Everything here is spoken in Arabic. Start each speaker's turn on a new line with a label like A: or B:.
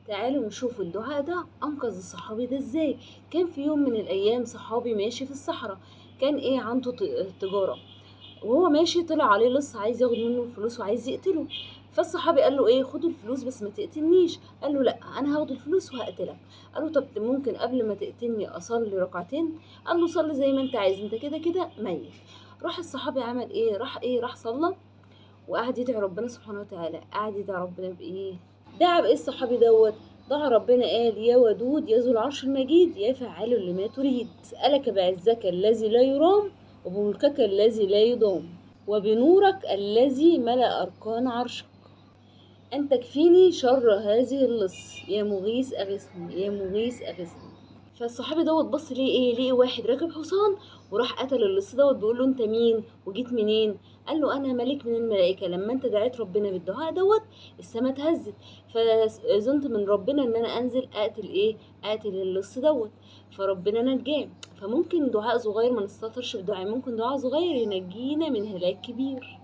A: تعالوا نشوف الدعاء ده أنقذ الصحابي ده إزاي. كان في يوم من الأيام صحابي ماشي في الصحراء، كان إيه عنده تجارة، وهو ماشي طلع عليه لص عايز ياخد منه الفلوس وعايز يقتله. فالصحابي قال له ايه، خد الفلوس بس ما تقتلنيش. قال له لا، انا هاخد الفلوس وهقتلك. قال له طب ممكن قبل ما تقتلني اصلي ركعتين؟ قال له صلي زي ما انت عايز، انت كده كده ميت. راح الصحابي عمل ايه، راح صلى وقعد يدعي ربنا سبحانه وتعالى. قعد يدعي ربنا بايه، دعا بايه الصحابي دوت؟ دعا ربنا قال يا ودود يا ذو العرش المجيد يا فعال لما تريد، اسألك بعزك الذي لا يرام وبملكك الذي لا يضام وبنورك الذي ملأ أركان عرشك أن تكفيني شر هذه اللص يا مغيث أغثني يا مغيث أغثني. فالصحابي دوت بص ليه ايه، ليه واحد راكب حصان وراح قتل اللص دوت، بيقول له انت مين وجيت منين؟ قال له انا ملك من الملائكه، لما انت دعيت ربنا بالدعاء دوت السما اتهزت، فاذنت من ربنا ان انا انزل اقتل ايه، اقتل اللص دوت، فربنا نجاه. فممكن دعاء صغير، ما نستهترش بدعاء، ممكن دعاء صغير ينجينا من هلاك كبير.